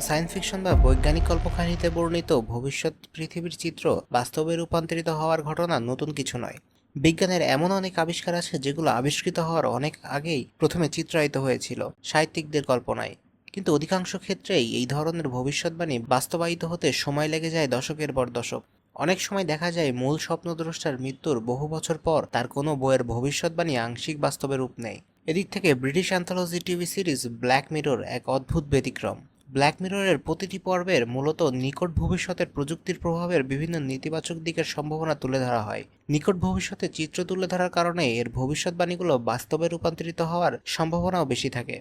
Science fiction বা বৈজ্ঞানিক কল্পকাহিনীতে বর্ণিত ভবিষ্যৎ পৃথিবীর চিত্র বাস্তবে রূপান্তরিত হওয়ার ঘটনা নতুন কিছু নয়। বিজ্ঞানের এমন অনেক আবিষ্কার আছে যেগুলো আবিষ্কৃত হওয়ার অনেক আগেই প্রথমে চিত্রায়িত হয়েছিল সাহিত্যিকদের কল্পনায়। কিন্তু অধিকাংশ ক্ষেত্রেই এই ধরনের ভবিষ্যৎবাণী বাস্তবায়িত হতে সময় লেগে যায় দশকের পর দশক। অনেক সময় দেখা যায় মূল স্বপ্নদ্রষ্টার মৃত্যুর বহু বছর পর তার কোনো বইয়ের ভবিষ্যৎবাণী আংশিক বাস্তবে রূপ নেয়। এদিক থেকে British anthology TV series black mirror এক অদ্ভুত ব্যতিক্রম। ব্ল্যাক মিররের প্রতিটি পর্বের মূলত নিকট ভবিষ্যতের প্রযুক্তির প্রভাবের বিভিন্ন নেতিবাচক দিকের সম্ভাবনা তুলে ধরা হয়। নিকট ভবিষ্যতে চিত্র তুলে ধরার কারণে এর ভবিষ্যৎবাণীগুলো বাস্তবে রূপান্তরিত হওয়ার সম্ভাবনাও বেশি থাকে।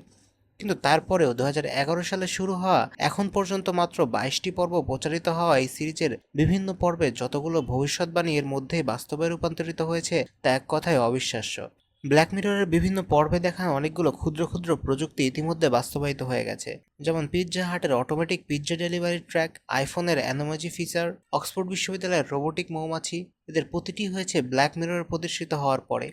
কিন্তু তারপরেও 2011 সালে শুরু হওয়া এখন পর্যন্ত মাত্র 22টি পর্ব প্রচারিত হওয়া এই সিরিজের বিভিন্ন পর্বে যতগুলো ভবিষ্যৎবাণী এর মধ্যে বাস্তবে রূপান্তরিত হয়েছে তা এক কথায় অবিশ্বাস্য। ব্ল্যাক মিররের বিভিন্ন পর্বে দেখানো অনেকগুলো ক্ষুদ্র ক্ষুদ্র প্রযুক্তি ইতিমধ্যে বাস্তবায়িত হয়ে গেছে, যেমন পিৎজা হাটের অটোমেটিক পিৎজা ডেলিভারি ট্র্যাক, আইফোনের অ্যানোমজি ফিচার, অক্সফোর্ড বিশ্ববিদ্যালয়ের রোবোটিক মৌমাছি। এদের প্রতিটি হয়েছে ব্ল্যাক মিররে প্রদর্শিত হওয়ার পরে।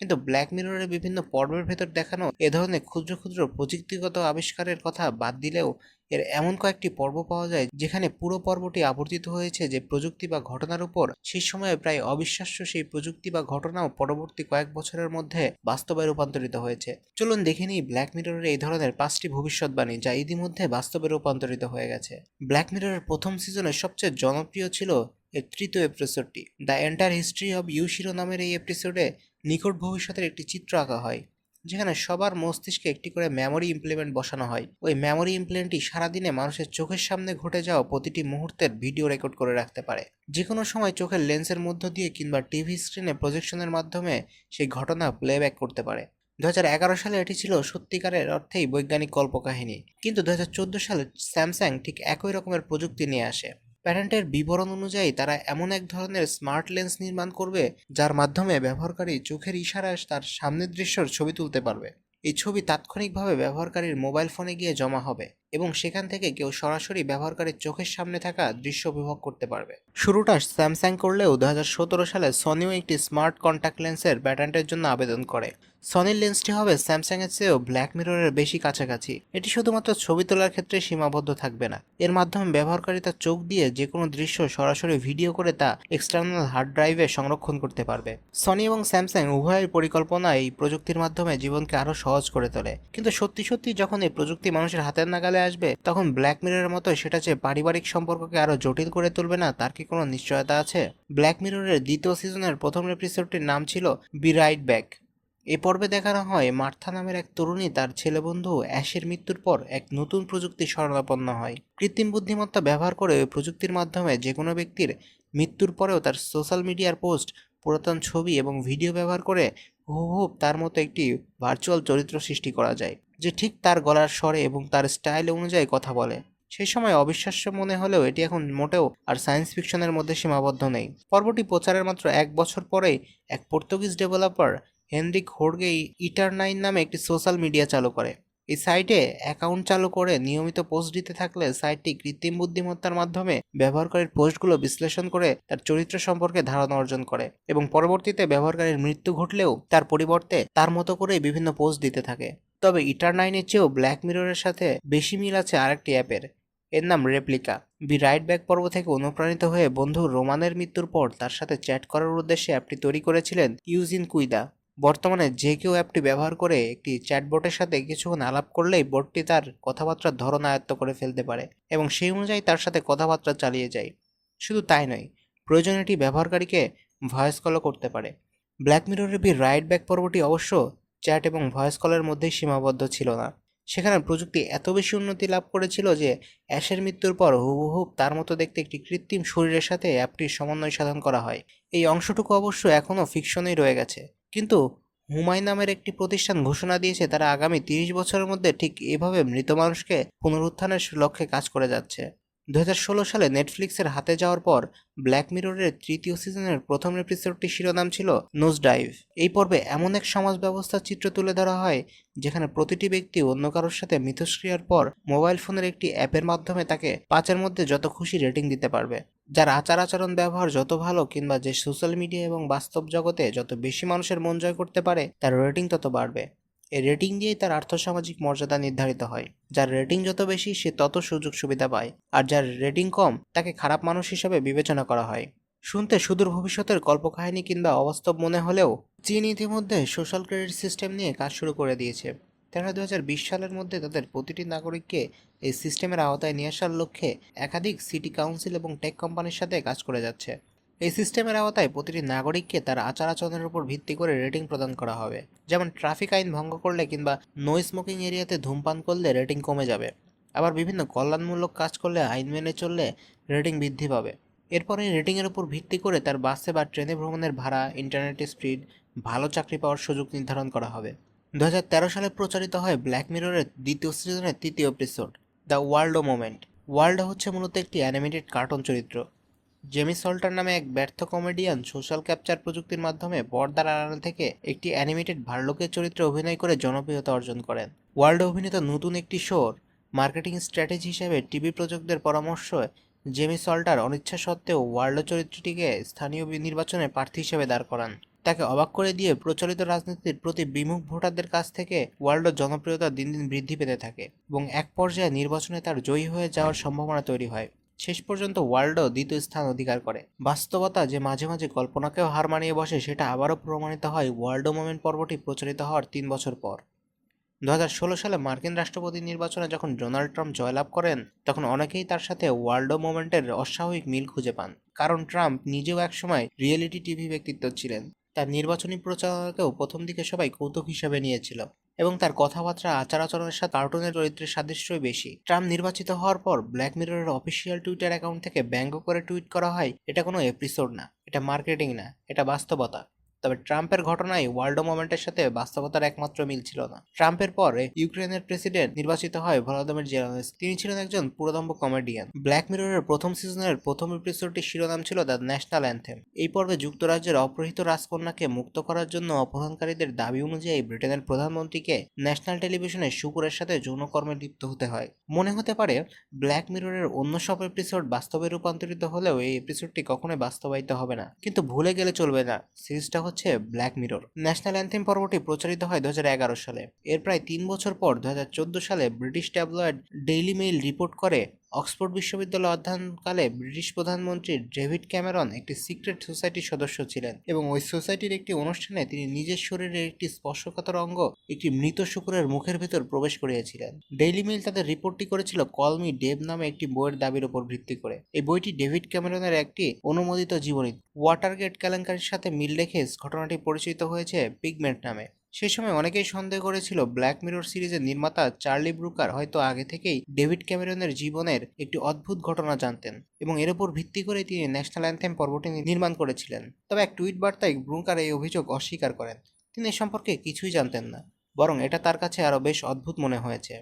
কিন্তু ব্ল্যাক মিররের বিভিন্ন পর্বের ভেতর দেখানো এ ধরনের ক্ষুদ্র ক্ষুদ্র প্রযুক্তিগত আবিষ্কারের কথা বাদ দিলেও এর এমন কয়েকটি পর্ব পাওয়া যায় যেখানে পুরো পর্বটি আবর্তিত হয়েছে যে প্রযুক্তি বা ঘটনার উপর সেই সময়ে প্রায় অবিশ্বাস্য সেই প্রযুক্তি বা ঘটনাও পরবর্তী কয়েক বছরের মধ্যে বাস্তবে রূপান্তরিত হয়েছে। চলুন দেখে নিই ব্ল্যাক মিররের এই ধরনের 5টি ভবিষ্যৎবাণী যা ইতিমধ্যে বাস্তবে রূপান্তরিত হয়ে গেছে। ব্ল্যাক মিররের প্রথম সিজনের সবচেয়ে জনপ্রিয় ছিল এর তৃতীয় এপিসোডটি, the entire history of you শিরোনামের। এই এপিসোডে নিকট ভবিষ্যতের একটি চিত্র আঁকা হয় যেখানে সবার মস্তিষ্কে একটি করে মেমোরি ইমপ্লিমেন্ট বসানো হয়। ওই মেমোরি ইমপ্লিমেন্টটি সারাদিনে মানুষের চোখের সামনে ঘটে যাওয়া প্রতিটি মুহূর্তের ভিডিও রেকর্ড করে রাখতে পারে। যে কোনো সময় চোখের লেন্সের মধ্য দিয়ে কিংবা টিভি স্ক্রিনে প্রজেকশনের মাধ্যমে সেই ঘটনা প্লেব্যাক করতে পারে। 2011 সালে এটি ছিল সত্যিকারের অর্থেই বৈজ্ঞানিক কল্পকাহিনী, কিন্তু 2014 সালে স্যামসাং ঠিক একই রকমের প্রযুক্তি নিয়ে আসে। প্যাটেন্টের বিবরণ অনুযায়ী তারা এমন এক ধরনের স্মার্ট লেন্স নির্মাণ করবে যার মাধ্যমে ব্যবহারকারী চোখের ইশারায় তার সামনের দৃশ্যর ছবি তুলতে পারবে। এই ছবি তাৎক্ষণিকভাবে ব্যবহারকারীর মোবাইল ফোনে গিয়ে জমা হবে এবং সেখান থেকে কেউ সরাসরি ব্যবহারকারীর চোখের সামনে থাকা দৃশ্য উপভোগ করতে পারবে। শুরুটা স্যামসাং করলেও 2017 সালে সনিও একটি স্মার্ট কন্ট্যাক্ট লেন্সের প্যাটেন্টের জন্য আবেদন করে। সনির লেন্সটি হবে স্যামসাংয়ের চেয়েও ব্ল্যাক মিররের বেশি কাছাকাছি। এটি শুধুমাত্র ছবি তোলার ক্ষেত্রে সীমাবদ্ধ থাকবে না, এর মাধ্যমে ব্যবহারকারী তার চোখ দিয়ে যে কোনো দৃশ্য সরাসরি ভিডিও করে তা এক্সটার্নাল হার্ড ড্রাইভে সংরক্ষণ করতে পারবে। সনি এবং স্যামসাং উভয়ের পরিকল্পনা এই প্রযুক্তির মাধ্যমে জীবনকে আরও সহজ করে তোলে, কিন্তু সত্যি সত্যি যখন এই প্রযুক্তি মানুষের হাতের নাগালে আসবে তখন ব্ল্যাক মিররের মতো সেটা যে পারিবারিক সম্পর্ককে আরও জটিল করে তুলবে না তার কি কোনো নিশ্চয়তা আছে? ব্ল্যাক মিররের দ্বিতীয় সিজনের প্রথম এপিসোডটির নাম ছিল বি রাইট ব্যাক। এ পর্বে দেখানো হয় মার্থা নামের এক তরুণী তার ছেলে বন্ধু অ্যাশের মৃত্যুর পর এক নতুন প্রযুক্তির শরণাপন্ন হয়। কৃত্রিম বুদ্ধিমত্তা ব্যবহার করে ওই প্রযুক্তির মাধ্যমে যে কোনো ব্যক্তির মৃত্যুর পরেও তার সোশ্যাল মিডিয়ার পোস্ট, পুরাতন ছবি এবং ভিডিও ব্যবহার করে হুবহু তার মতো একটি ভার্চুয়াল চরিত্র সৃষ্টি করা যায় যে ঠিক তার গলার স্বরে এবং তার স্টাইল অনুযায়ী কথা বলে। সেই সময় অবিশ্বাস্য মনে হলেও এটি এখন মোটেও আর সায়েন্স ফিকশনের মধ্যে সীমাবদ্ধ নেই। পর্বটি প্রচারের মাত্র 1 বছর পরেই এক পর্তুগিজ ডেভেলপার হেনরিক হোর্গে ইটারনাইন নামে একটি সোশ্যাল মিডিয়া চালু করে। এই সাইটে অ্যাকাউন্ট চালু করে নিয়মিত পোস্ট দিতে থাকলে সাইটটি কৃত্রিম বুদ্ধিমত্তার মাধ্যমে ব্যবহারকারীর পোস্টগুলো বিশ্লেষণ করে তার চরিত্র সম্পর্কে ধারণা অর্জন করে এবং পরবর্তীতে ব্যবহারকারীর মৃত্যু ঘটলেও তার পরিবর্তে তার মতো করেই বিভিন্ন পোস্ট দিতে থাকে। তবে ইটারনাইনের চেয়েও ব্ল্যাক মিররের সাথে বেশি মিল আছে আরেকটি অ্যাপের। এর নাম রেপ্লিকা। বি রাইট ব্যাক পর্ব থেকে অনুপ্রাণিত হয়ে বন্ধু রোমানের মৃত্যুর পর তার সাথে চ্যাট করার উদ্দেশ্যে অ্যাপটি তৈরি করেছিলেন ইউজিন কুইদা। বর্তমানে যে কেউ অ্যাপটি ব্যবহার করে একটি চ্যাটবটের সাথে কিছুক্ষণ আলাপ করলেই বটটি তার কথাবার্তার ধরন আয়ত্ত করে ফেলতে পারে এবং সেই অনুযায়ী তার সাথে কথাবার্তা চালিয়ে যায়। শুধু তাই নয়, প্রয়োজনে এটি ব্যবহারকারীকে ভয়েস কলও করতে পারে। ব্ল্যাক মিররের বি রাইট ব্যাক পর্বটি অবশ্য চ্যাট এবং ভয়েস কলের মধ্যেই সীমাবদ্ধ ছিল না। সেখানে প্রযুক্তি এত বেশি উন্নতি লাভ করেছিল যে অ্যাশের মৃত্যুর পর হুবহু তার মতো দেখতে একটি কৃত্রিম শরীরের সাথে অ্যাপটির সমন্বয় সাধন করা হয়। এই অংশটুকু অবশ্য এখনও ফিকশনেই রয়ে গেছে, কিন্তু হুমাই নামের একটি প্রতিষ্ঠান ঘোষণা দিয়েছে তারা আগামী 30 বছরের মধ্যে ঠিক এভাবে মৃত মানুষকে পুনরুত্থানের লক্ষ্যে কাজ করে যাচ্ছে। 2016 সালে নেটফ্লিক্সের হাতে যাওয়ার পর ব্ল্যাক মিররের তৃতীয় সিজনের প্রথম এপিসোডটির শিরোনাম ছিল নোজ ডাইভ। এই পর্বে এমন এক সমাজ ব্যবস্থার চিত্র তুলে ধরা হয় যেখানে প্রতিটি ব্যক্তি অন্য কারোর সাথে মিথস্ক্রিয়ার পর মোবাইল ফোনের একটি অ্যাপের মাধ্যমে তাকে 5-এর মধ্যে যত খুশি রেটিং দিতে পারবে। যার আচার আচরণ ব্যবহার যত ভালো কিংবা যে সোশ্যাল মিডিয়া এবং বাস্তব জগতে যত বেশি মানুষের মন জয় করতে পারে তার রেটিং তত বাড়বে। এই রেটিং দিয়েই তার আর্থসামাজিক মর্যাদা নির্ধারিত হয়। যার রেটিং যত বেশি সে তত সুযোগ সুবিধা পায়, আর যার রেটিং কম তাকে খারাপ মানুষ হিসেবে বিবেচনা করা হয়। শুনতে সুদূর ভবিষ্যতের কল্পকাহিনী কিংবা অবাস্তব মনে হলেও চীন ইতিমধ্যে সোশ্যাল ক্রেডিট সিস্টেম নিয়ে কাজ শুরু করে দিয়েছে। তারা 2020 সালের মধ্যে তাদের প্রতিটি নাগরিককে এই সিস্টেমের আওতায় নিয়ে আসার লক্ষ্যে একাধিক সিটি কাউন্সিল এবং টেক কোম্পানির সাথে কাজ করে যাচ্ছে। এই সিস্টেমের আওতায় প্রতিটি নাগরিককে তার আচার আচরণের উপর ভিত্তি করে রেটিং প্রদান করা হবে। যেমন ট্রাফিক আইন ভঙ্গ করলে কিংবা নো স্মোকিং এরিয়াতে ধূমপান করলে রেটিং কমে যাবে। আবার বিভিন্ন কল্যাণমূলক কাজ করলে আইন মেনে চললে রেটিং বৃদ্ধি পাবে। এরপর এই রেটিংয়ের উপর ভিত্তি করে তার বাসে বা ট্রেনে ভ্রমণের ভাড়া, ইন্টারনেটের স্পিড, ভালো চাকরি পাওয়ার সুযোগ নির্ধারণ করা হবে। 2013 সালে প্রচারিত হয় ব্ল্যাক মিররের দ্বিতীয় সিজনের তৃতীয় এপিসোড, দ্য ওয়ার্ল্ডো মোমেন্ট। ওয়ার্ল্ডো হচ্ছে মূলত একটি অ্যানিমেটেড কার্টুন চরিত্র। জেমি সল্টার নামে এক ব্যর্থ কমেডিয়ান সোশ্যাল ক্যাপচার প্রযুক্তির মাধ্যমে পর্দার আড়াল থেকে একটি অ্যানিমেটেড ভাল্লুকের চরিত্রে অভিনয় করে জনপ্রিয়তা অর্জন করেন। ওয়ার্ল্ডে অভিনীত নতুন একটি শোর মার্কেটিং স্ট্র্যাটেজি হিসেবে টিভি প্রযোজকদের পরামর্শ জেমি সল্টার অনিচ্ছা সত্ত্বেও ওয়ার্ল্ডো চরিত্রটিকে স্থানীয় নির্বাচনে প্রার্থী হিসেবে দাঁড় করান। তাকে অবাক করে দিয়ে প্রচলিত রাজনীতির প্রতি বিমুখ ভোটারদের কাছ থেকে ওয়ার্ল্ডোর জনপ্রিয়তা দিন দিন বৃদ্ধি পেতে থাকে এবং এক পর্যায়ে নির্বাচনে তার জয়ী হয়ে যাওয়ার সম্ভাবনা তৈরি হয়। শেষ পর্যন্ত ওয়ার্ল্ডও দ্বিতীয় স্থান অধিকার করে। বাস্তবতা যে মাঝে মাঝে কল্পনাকেও হার মানিয়ে বসে সেটা আবারও প্রমাণিত হয় ওয়ার্ল্ডো মোমেন্ট পর্বটি প্রচারিত হওয়ার 3 বছর পর। 2016 সালে মার্কিন রাষ্ট্রপতি নির্বাচনে যখন ডোনাল্ড ট্রাম্প জয়লাভ করেন তখন অনেকেই তার সাথে ওয়ার্ল্ডো মোমেন্টের অস্বাভাবিক মিল খুঁজে পান, কারণ ট্রাম্প নিজেও একসময় রিয়েলিটি টিভি ব্যক্তিত্ব ছিলেন। তার নির্বাচনী প্রচারণাকেও প্রথম দিকে সবাই কৌতুক হিসাবে নিয়েছিল এবং তার কথাবার্তা আচার আচরণের সাথে কার্টুনের চরিত্রের সাদৃশ্যই বেশি। ট্রাম্প নির্বাচিত হওয়ার পর ব্ল্যাক মিররের অফিসিয়াল টুইটার অ্যাকাউন্ট থেকে ব্যঙ্গ করে টুইট করা হয়, এটা কোনো এপিসোড না, এটা মার্কেটিং না, এটা বাস্তবতা। তবে ট্রাম্পের ঘটনায় ওয়ার্ল্ডো মোমেন্টের সাথে বাস্তবতার একমাত্র মিল ছিল না। ট্রাম্পের পরে ইউক্রেনের প্রেসিডেন্ট নির্বাচিত হয় ভলোদিমির জেলেনস্কি। তিনি ছিলেন একজন পুরোদম্ভ কমেডিয়ান। ব্ল্যাক মিররের প্রথম সিজনের প্রথম এপিসোডটির শিরোনাম ছিল দ্য ন্যাশনাল অ্যান্থেম। এই পর্বে যুক্তরাজ্যের অপহৃত রাজকন্যাকে মুক্ত করার জন্য অপহরণকারীদের দাবি অনুযায়ী ব্রিটেনের প্রধানমন্ত্রীকে ন্যাশনাল টেলিভিশনে শুকুরের সাথে যৌনকর্মে লিপ্ত হতে হয়। মনে হতে পারে ব্ল্যাক মিররের অন্য সব এপিসোড বাস্তবে রূপান্তরিত হলেও এই এপিসোডটি কখনোই বাস্তবায়িত হবে না, কিন্তু ভুলে গেলে চলবে না, সিরিজটা হচ্ছে ব্ল্যাক মিরর। ন্যাশনাল অ্যান্থেম পর্বটি প্রচারিত হয় 2011 সালে। এর প্রায় 3 বছর পর 2014 সালে British tabloid daily mail report করে অক্সফোর্ড বিশ্ববিদ্যালয়ে অধ্যয়নকালে ব্রিটিশ প্রধানমন্ত্রী ডেভিড ক্যামেরন একটি সিক্রেট সোসাইটির সদস্য ছিলেন এবং ওই সোসাইটির একটি অনুষ্ঠানে তিনি নিজের শরীরের একটি স্পর্শকাতর অঙ্গ একটি মৃত শুকুরের মুখের ভেতর প্রবেশ করিয়েছিলেন। ডেইলি মেইল তাদের রিপোর্টটি করেছিল কল মি ডেভ নামে একটি বইয়ের দাবির উপর ভিত্তি করে। এই বইটি ডেভিড ক্যামেরনের একটি অনুমোদিত জীবনী। ওয়াটারগেট কেলেঙ্কারির সাথে মিল রেখে ঘটনাটি পরিচিত হয়েছে পিগমেন্ট নামে। সেই সময় অনেকেই সন্দেহ করেছিল ব্ল্যাক মিরর সিরিজের নির্মাতা চার্লি ব্রুকার হয়তো আগে থেকেই ডেভিড ক্যামেরনের জীবনের একটি অদ্ভুত ঘটনা জানতেন এবং এর উপর ভিত্তি করে তিনি ন্যাশনাল অ্যান্থেম পর্বটি নির্মাণ করেছিলেন। তবে এক টুইট বার্তায় ব্রুকার এই অভিযোগ অস্বীকার করেন। তিনি এ সম্পর্কে কিছুই জানতেন না, বরং এটা তার কাছে আরও বেশ অদ্ভুত মনে হয়েছে।